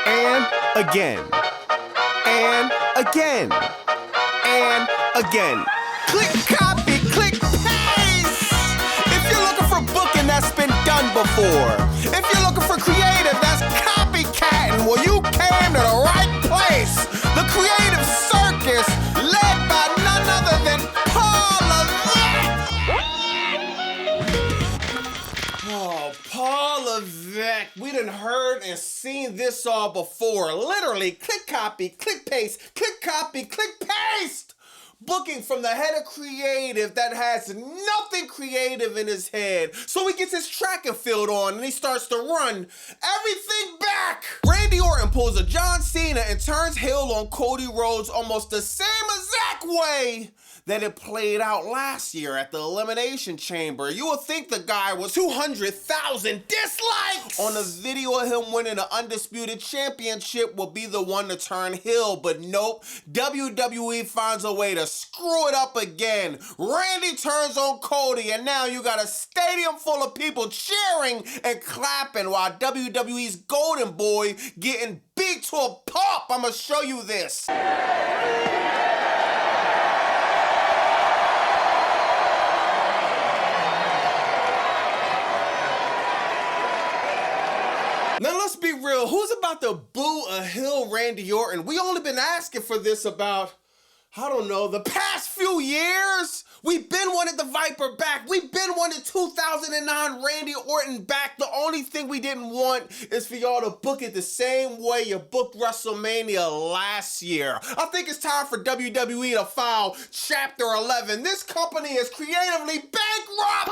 And again. And again. And again. Click copy, click paste. If you're looking for booking that's been done before, if you're looking for creative that's copycatting, well, you came to the right place. The Creative Circus, led by none other than Paula Vec. Oh, Paula Vec. We done heard and seen this all before. Literally, click copy, click paste, click copy, click paste. Booking from the head of creative that has nothing creative in his head. So he gets his track and field on and he starts to run everything back. Randy Orton pulls a John Cena and turns heel on Cody Rhodes almost the same exact way that it played out last year at the Elimination Chamber. You would think the guy was 200,000 dislikes on a video of him winning the Undisputed Championship will be the one to turn heel, but nope, WWE finds a way to screw it up again. Randy turns on Cody and now you got a stadium full of people cheering and clapping while WWE's Golden Boy getting beat to a pulp. I'ma show you this. Now let's be real, who's about to boo a heel Randy Orton? We only been asking for this about, I don't know, the past few years. We've been wanting the Viper back. We've been wanting 2009 Randy Orton back. The only thing we didn't want is for y'all to book it the same way you booked Wrestlemania last year. I think it's time for WWE to file Chapter 11. This company is creatively bankrupt.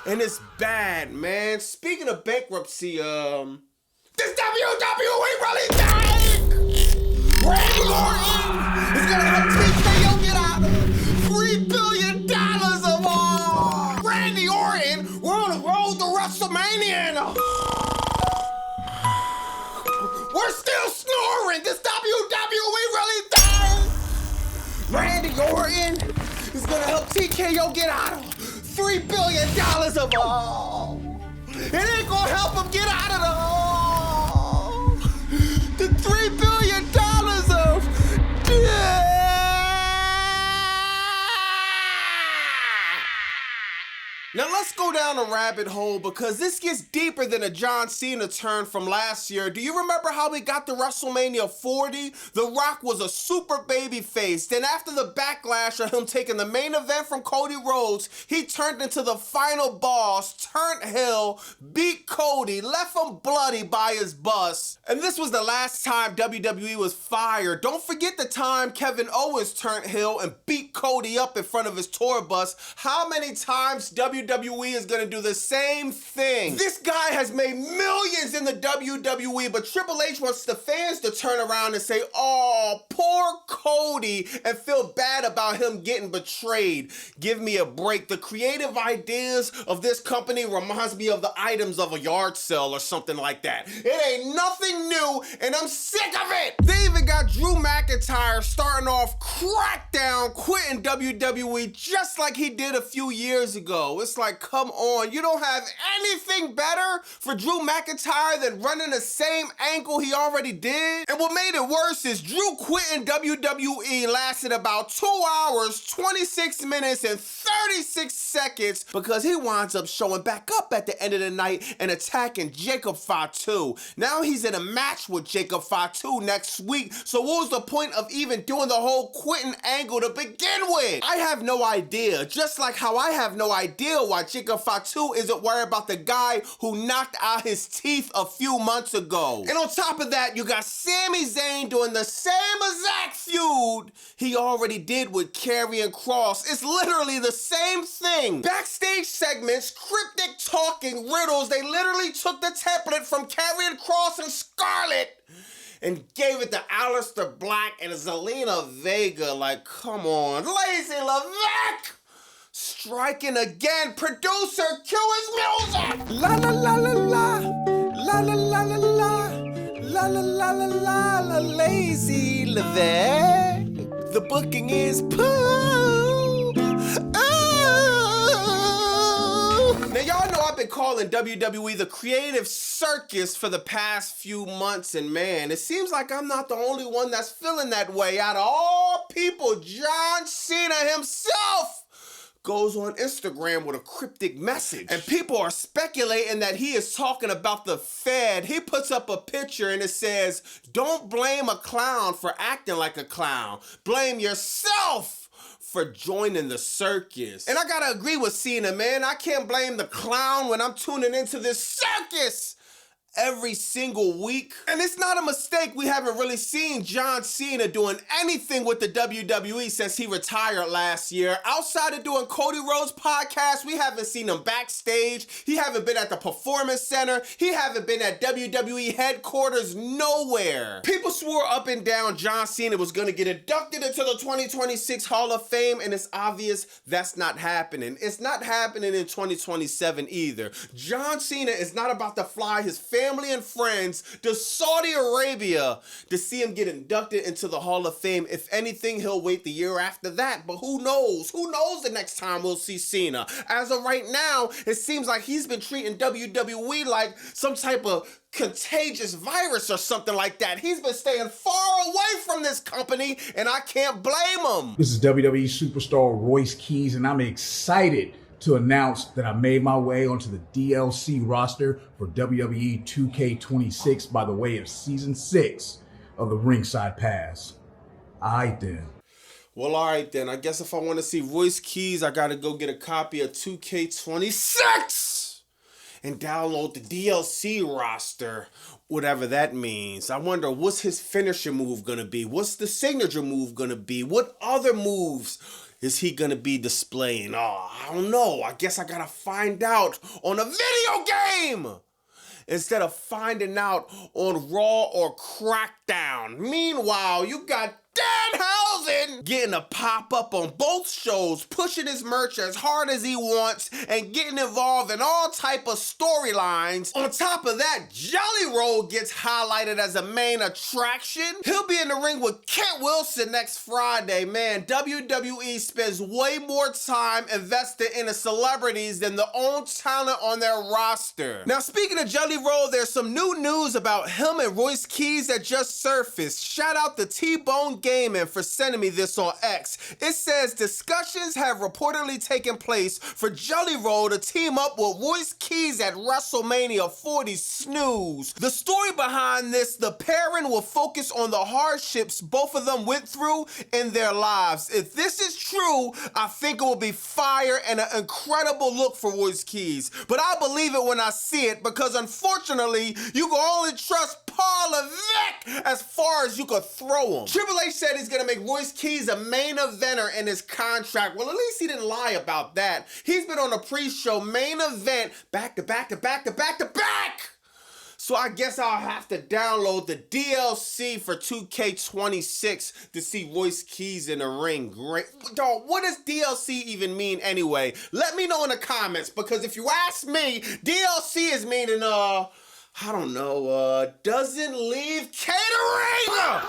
And it's bad, man. Speaking of bankruptcy, this WWE really think Randy Orton is gonna help TKO get out of $3 billion of all. Randy Orton, we're on the road to Wrestlemania. We're still snoring. This WWE really think Randy Orton is gonna help TKO get out of $3 billion of all. It ain't gonna help him get out of the $3 billion of debt. Now let's go down a rabbit hole because this gets deeper than a John Cena turn from last year. Do you remember how we got to WrestleMania 40? The Rock was a super baby face. Then after the backlash of him taking the main event from Cody Rhodes, he turned into the final boss, turned heel, beat Cody, left him bloody by his bus. And this was the last time WWE was fired. Don't forget the time Kevin Owens turned heel and beat Cody up in front of his tour bus. How many times WWE is gonna do the same thing? This guy has made millions in the WWE, but Triple H wants the fans to turn around and say, oh, poor Cody, and feel bad about him getting betrayed. Give me a break. The creative ideas of this company reminds me of the items of a yard sale or something like that. It ain't nothing new, and I'm sick of it. They even got Drew McIntyre starting off Crackdown, quitting WWE just like he did a few years ago. It's like, come on, you don't have anything better for Drew McIntyre than running the same angle he already did? And what made it worse is Drew quitting WWE lasted about 2 hours, 26 minutes, and 36 seconds because he winds up showing back up at the end of the night and attacking Jacob Fatu. Now he's in a match with Jacob Fatu next week, so what was the point of even doing the whole quitting angle to begin with? I have no idea, just like how I have no idea why Jacob Fatu isn't worried about the guy who knocked out his teeth a few months ago. And on top of that, you got Sami Zayn doing the same exact feud he already did with Karrion Kross. It's literally the same thing. Backstage segments, cryptic talking, riddles, they literally took the template from Karrion Kross and Scarlett and gave it to Aleister Black and Zelina Vega. Like, come on. Lazy Levesque! Striking again. Producer, cue his music! La la la la la. La la la la la. La la la la la la. Lazy Levesque. The booking is poop. Oh. Now y'all know I've been calling WWE the creative circus for the past few months, and man, it seems like I'm not the only one that's feeling that way. Out of all people, John Cena himself goes on Instagram with a cryptic message. And people are speculating that he is talking about the Fed. He puts up a picture and it says, "Don't blame a clown for acting like a clown. Blame yourself for joining the circus." And I gotta agree with Cena, man. I can't blame the clown when I'm tuning into this circus every single week. And it's not a mistake we haven't really seen John Cena doing anything with the WWE since he retired last year. Outside of doing Cody Rhodes podcast, we haven't seen him backstage. He haven't been at the Performance Center. He haven't been at WWE headquarters, nowhere. People swore up and down John Cena was gonna get inducted into the 2026 Hall of Fame, and it's obvious that's not happening. It's not happening in 2027 either. John Cena is not about to fly his family and friends to Saudi Arabia to see him get inducted into the Hall of Fame. If anything, he'll wait the year after that, but who knows? Who knows the next time we'll see Cena? As of right now, it seems like he's been treating WWE like some type of contagious virus or something like that. He's been staying far away from this company, and I can't blame him. This is WWE superstar Royce Keys, and I'm excited to announce that I made my way onto the DLC roster for WWE 2K26 by the way of Season 6 of the Ringside Pass. Alright then. Well, alright then. I guess if I want to see Royce Keys, I gotta go get a copy of 2K26 and download the DLC roster, whatever that means. I wonder, what's his finisher move gonna be? What's the signature move gonna be? What other moves is he gonna be displaying? Oh, I don't know. I guess I gotta find out on a video game instead of finding out on Raw or Crackdown. Meanwhile, you got Danhausen getting a pop-up on both shows, pushing his merch as hard as he wants and getting involved in all type of storylines. On top of that, Jelly Roll gets highlighted as a main attraction. He'll be in the ring with Kent Wilson next Friday. Man, WWE spends way more time invested in the celebrities than the own talent on their roster. Now, speaking of Jelly Roll, there's some new news about him and Royce Keys that just surfaced. Shout out to T-Bone Gaming for sending me this on X. It says discussions have reportedly taken place for Jelly Roll to team up with Royce Keys at Wrestlemania 40 Snooze. The story behind this, the pairing will focus on the hardships both of them went through in their lives. If this is true, I think it will be fire and an incredible look for Royce Keys. But I'll believe it when I see it, because unfortunately, you can only trust Paul Levesque as far as you could throw him. Triple H said he's gonna make Royce Keys a main eventer in his contract. Well, at least he didn't lie about that. He's been on a pre-show main event back to back to back to back to back. So I guess I'll have to download the DLC for 2K26 to see Royce Keys in the ring. Great. Dog, what does DLC even mean anyway? Let me know in the comments, because if you ask me, DLC is meaning, I don't know, doesn't leave catering!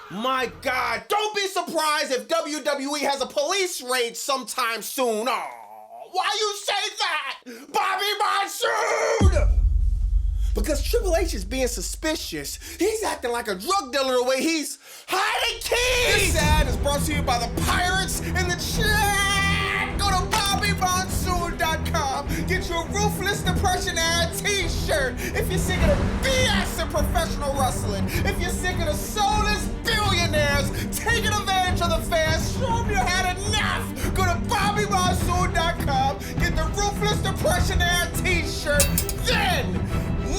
My God, don't be surprised if WWE has a police raid sometime soon. Oh, why you say that, Bobby Monsoon? Because Triple H is being suspicious. He's acting like a drug dealer the way he's hiding keys. This ad is brought to you by the pirates in the chat. Go to BobbyMonsoon.com. Get your Ruthless Depression ad t-shirt. If you're sick of the BS in professional wrestling, if you're sick of the soulless billionaires taking advantage of the fans, show them you had enough. Go to BobbyMonsoon.com. Get the Ruthless Depression ad t-shirt. Then,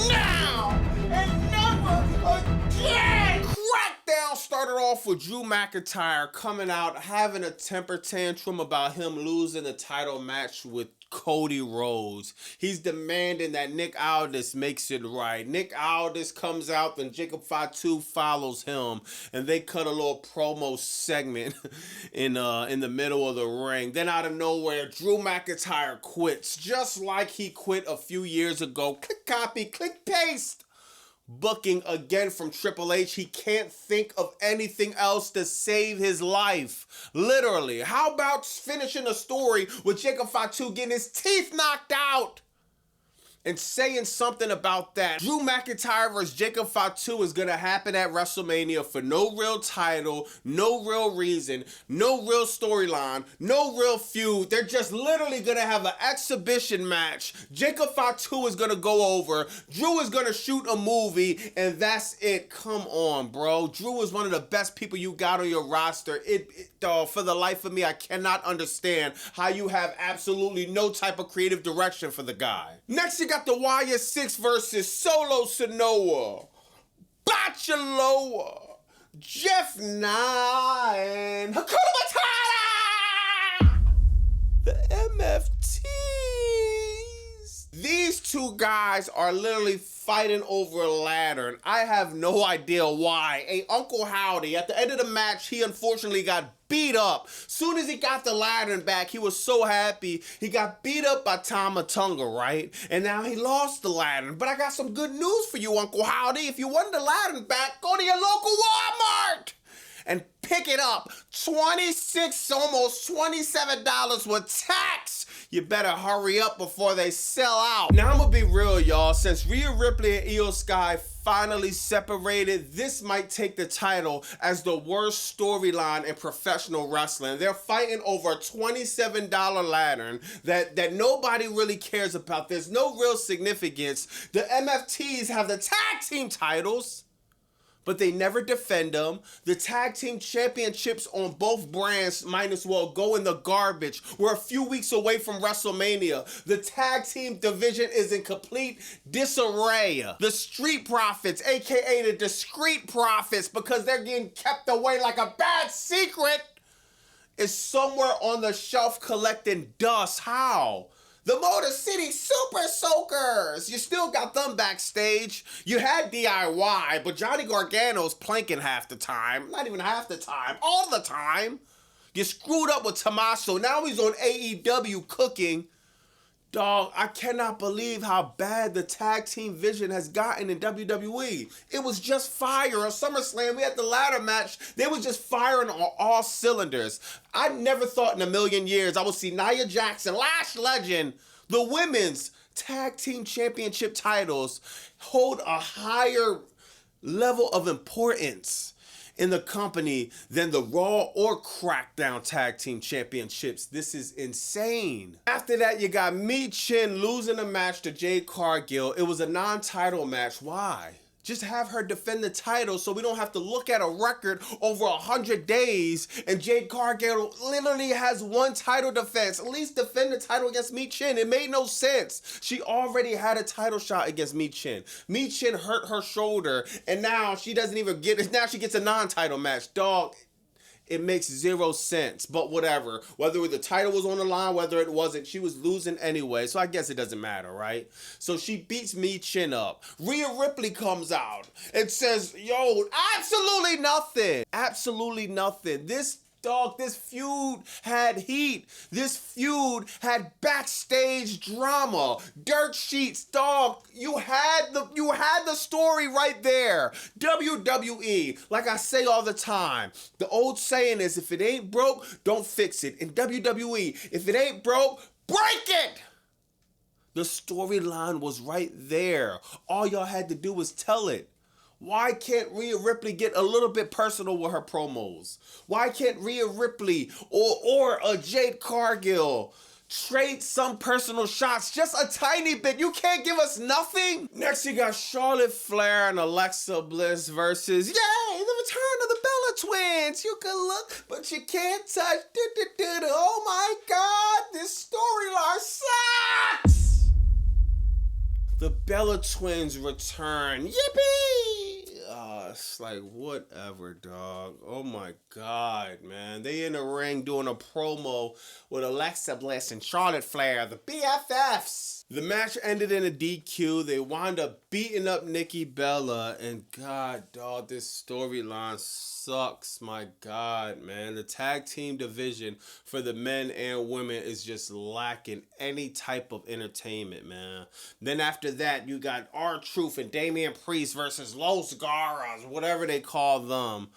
now, and never again! Crackdown started off with Drew McIntyre coming out, having a temper tantrum about him losing the title match with Cody Rhodes. He's demanding that Nick Aldis makes it right. Nick Aldis comes out, then Jacob Fatu follows him, and they cut a little promo segment in the middle of the ring. Then out of nowhere, Drew McIntyre quits, just like he quit a few years ago. Click copy, click paste. Booking again from Triple H. He can't think of anything else to save his life. Literally. How about finishing a story with Jacob Fatu getting his teeth knocked out and saying something about that. Drew McIntyre versus Jacob Fatu is gonna happen at WrestleMania for no real title, no real reason, no real storyline, no real feud. They're just literally gonna have an exhibition match. Jacob Fatu is gonna go over. Drew is gonna shoot a movie, and that's it. Come on, bro. Drew is one of the best people you got on your roster. Dog, for the life of me, I cannot understand how you have absolutely no type of creative direction for the guy. Next, you got the YS6 versus Solo Sikoa, Bachaloa, Jeff Nye, and Hakuna Matata! The MFTs. These two guys are literally fighting over a ladder, and I have no idea why. Hey, Uncle Howdy, at the end of the match, he unfortunately got beat up. Soon as he got the ladder back, he was so happy. He got beat up by Tama Tonga, right? And now he lost the ladder. But I got some good news for you, Uncle Howdy. If you want the ladder back, go to your local Walmart and pick it up. $26, almost $27 with tax. You better hurry up before they sell out. Now I'm gonna be real, y'all. Since Rhea Ripley and Io Sky finally separated, this might take the title as the worst storyline in professional wrestling. They're fighting over a $27 ladder that nobody really cares about. There's no real significance. The MFTs have the tag team titles, but they never defend them. The tag team championships on both brands might as well go in the garbage. We're a few weeks away from WrestleMania. The tag team division is in complete disarray. The Street Profits, aka the Discreet Profits, because they're getting kept away like a bad secret, is somewhere on the shelf collecting dust. How? The Motor City Super Soakers! You still got them backstage. You had DIY, but Johnny Gargano's planking half the time. Not even half the time, all the time. You screwed up with Tommaso. Now he's on AEW cooking. Dog, I cannot believe how bad the tag team vision has gotten in WWE. It was just fire. On SummerSlam, we had the ladder match. They was just firing on all cylinders. I never thought in a million years I would see Nia Jackson, Lash Legend, the women's tag team championship titles hold a higher level of importance in the company than the Raw or Crackdown tag team championships. This is insane. After that, you got Michin losing a match to Jade Cargill. It was a non-title match. Why? Just have her defend the title so we don't have to look at a record over 100 days and Jade Cargill literally has one title defense. At least defend the title against Michin. It made no sense. She already had a title shot against Michin. Michin hurt her shoulder and now she doesn't even get it. Now she gets a non-title match. Dog, it makes zero sense, but whatever. Whether the title was on the line, whether it wasn't, she was losing anyway, so I guess it doesn't matter, right? So she beats Michin up. Rhea Ripley comes out and says, yo, absolutely nothing. Absolutely nothing. This feud had heat. This feud had backstage drama. Dirt sheets, dog. You had the story right there. WWE, like I say all the time, the old saying is, if it ain't broke, don't fix it. In WWE, if it ain't broke, break it. The storyline was right there. All y'all had to do was tell it. Why can't Rhea Ripley get a little bit personal with her promos? Why can't Rhea Ripley or a Jade Cargill trade some personal shots? Just a tiny bit. You can't give us nothing? Next, you got Charlotte Flair and Alexa Bliss versus, yay, the return of the Bella Twins. You can look, but you can't touch. Oh my God, this storyline sucks. The Bella Twins return. Yippee! It's like, whatever, dog. Oh my God, man. They in the ring doing a promo with Alexa Bliss and Charlotte Flair, the BFFs. The match ended in a DQ. They wound up beating up Nikki Bella. And God, dog, this storyline sucks. My God, man. The tag team division for the men and women is just lacking any type of entertainment, man. Then after that, you got R-Truth and Damian Priest versus Los Garas, whatever they call them.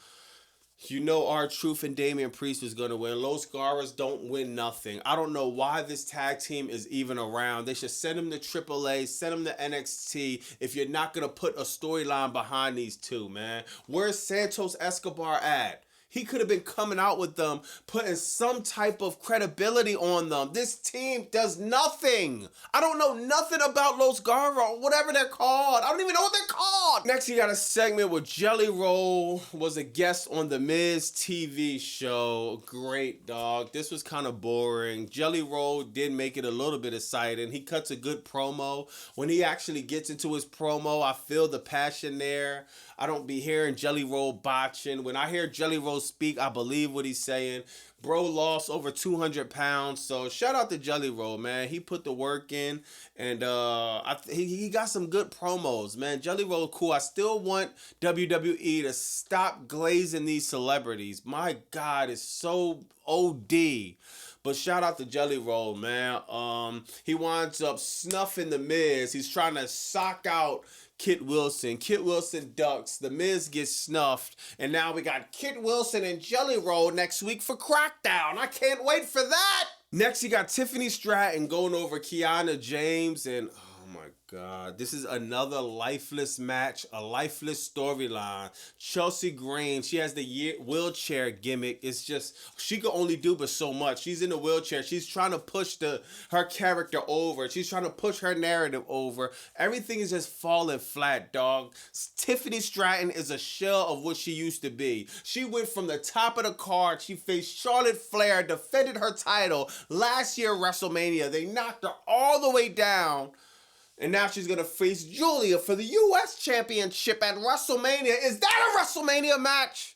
You know R-Truth and Damian Priest was gonna win. Los Garras don't win nothing. I don't know why this tag team is even around. They should send them to AAA, send them to NXT if you're not gonna put a storyline behind these two, man. Where's Santos Escobar at? He could have been coming out with them, putting some type of credibility on them. This team does nothing. I don't know nothing about Los Garra, whatever they're called. I don't even know what they're called. Next, you got a segment where Jelly Roll was a guest on the Miz TV show. Great, dog. This was kind of boring. Jelly Roll did make it a little bit exciting. He cuts a good promo. When he actually gets into his promo, I feel the passion there. I don't be hearing Jelly Roll botching. When I hear Jelly Roll speak, I believe what he's saying. Bro lost over 200 pounds, so shout out to Jelly Roll, man. He put the work in, and he got some good promos, man. Jelly Roll, cool. I still want WWE to stop glazing these celebrities. My God, it's so OD. But shout out to Jelly Roll, man. He winds up snuffing the Miz. He's trying to sock out Kit Wilson. Kit Wilson ducks. The Miz gets snuffed. And now we got Kit Wilson and Jelly Roll next week for Crackdown. I can't wait for that. Next, you got Tiffany Stratton going over Kiana James. And oh my God, this is another lifeless match, a lifeless storyline. Chelsea Green, she has the wheelchair gimmick. It's just, she can only do but so much. She's in a wheelchair. She's trying to push her character over. She's trying to push her narrative over. Everything is just falling flat, dog. Tiffany Stratton is a shell of what she used to be. She went from the top of the card. She faced Charlotte Flair, defended her title last year at WrestleMania. They knocked her all the way down. And now she's going to face Julia for the U.S. Championship at WrestleMania. Is that a WrestleMania match?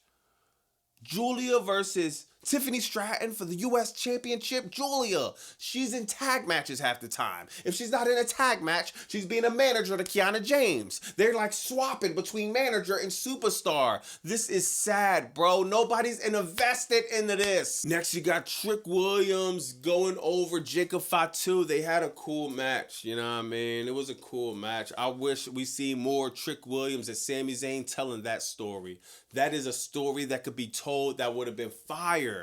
Julia versus Tiffany Stratton for the U.S. Championship. Julia, she's in tag matches half the time. If she's not in a tag match, she's being a manager to Kiana James. They're like swapping between manager and superstar. This is sad, bro. Nobody's invested into this. Next, you got Trick Williams going over Jacob Fatu. They had a cool match, you know what I mean? It was a cool match. I wish we see more Trick Williams and Sami Zayn telling that story. That is a story that could be told that would have been fire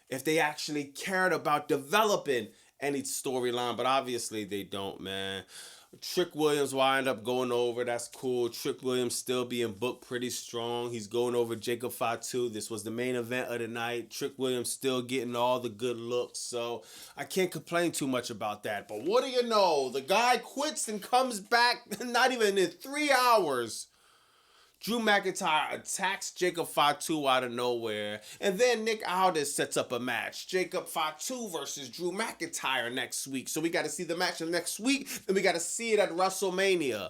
if they actually cared about developing any storyline, but obviously they don't, man. Trick Williams wind up going over. That's cool. Trick Williams still being booked pretty strong. He's going over Jacob Fatu. This was the main event of the night. Trick Williams still getting all the good looks, so I can't complain too much about that. But what do you know? The guy quits and comes back not even in 3 hours. Drew McIntyre attacks Jacob Fatu out of nowhere. And then Nick Aldis sets up a match. Jacob Fatu versus Drew McIntyre next week. So we got to see the match next week. Then we got to see it at WrestleMania.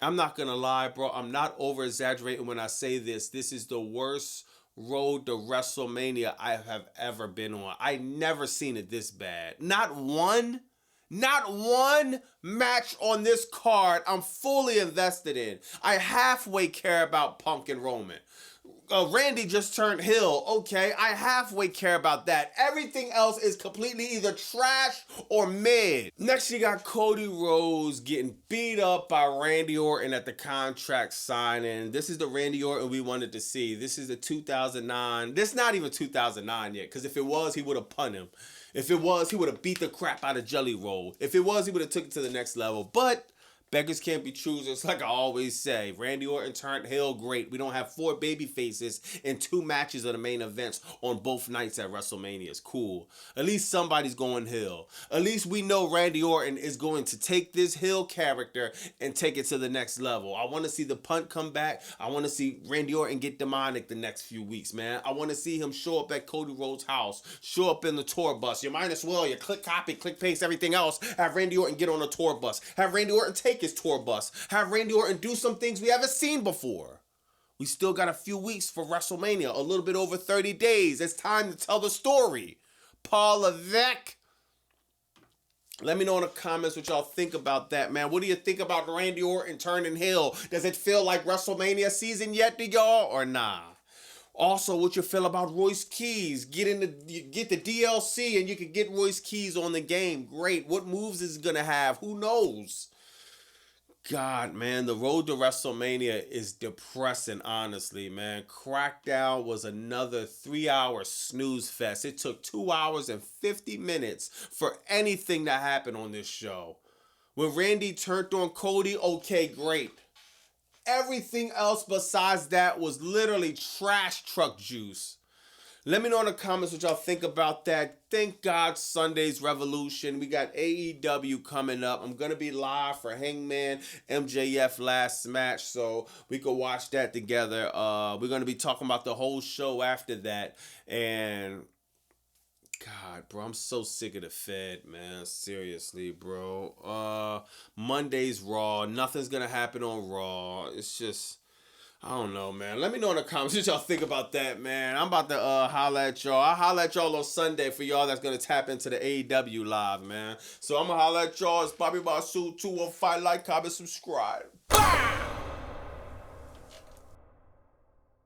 I'm not going to lie, bro. I'm not over-exaggerating when I say this. This is the worst road to WrestleMania I have ever been on. I never seen it this bad. Not one match on this card I'm fully invested in. I halfway care about Punk and Roman. Randy just turned heel. Okay, I halfway care about that. Everything else is completely either trash or mid. Next, you got Cody Rhodes getting beat up by Randy Orton at the contract signing. This is the Randy Orton we wanted to see. This is the 2009. This is not even 2009 yet, because if it was, he would have punned him. If it was, he would have beat the crap out of Jelly Roll. If it was, he would have took it to the next level. But beggars can't be choosers, like I always say. Randy Orton turned heel, great. We don't have 4 baby faces in 2 matches of the main events on both nights at WrestleMania. It's cool. At least somebody's going heel. At least we know Randy Orton is going to take this heel character and take it to the next level. I want to see the punt come back. I want to see Randy Orton get demonic the next few weeks, man. I want to see him show up at Cody Rhodes' house, show up in the tour bus. You might as well, you click, copy, click, paste, everything else. Have Randy Orton get on a tour bus. Have Randy Orton take his tour bus. Have Randy Orton do some things we haven't seen before. We still got a few weeks for WrestleMania, a little bit over 30 days. It's time to tell the story. Paul Levesque. Let me know in the comments what y'all think about that, man. What do you think about Randy Orton turning heel? Does it feel like WrestleMania season yet to y'all or nah? Also, what you feel about Royce Keys? Get the DLC and you can get Royce Keys on the game. Great. What moves is he gonna have? Who knows? God, man, the road to WrestleMania is depressing, honestly, man. Crackdown was another 3-hour snooze fest. It took 2 hours and 50 minutes for anything to happen on this show. When Randy turned on Cody, okay, great. Everything else besides that was literally trash truck juice. Let me know in the comments what y'all think about that. Thank God Sunday's Revolution. We got AEW coming up. I'm going to be live for Hangman MJF last match, so we can watch that together. We're going to be talking about the whole show after that. And God, bro, I'm so sick of the Fed, man. Seriously, bro. Monday's Raw. Nothing's going to happen on Raw. It's just, I don't know, man. Let me know in the comments what y'all think about that, man. I'm about to holla at y'all. I'll holla at y'all on Sunday for y'all that's going to tap into the AEW live, man. So I'm going to holla at y'all. It's Bobby Monsoon 215. Like, comment, subscribe. Bye!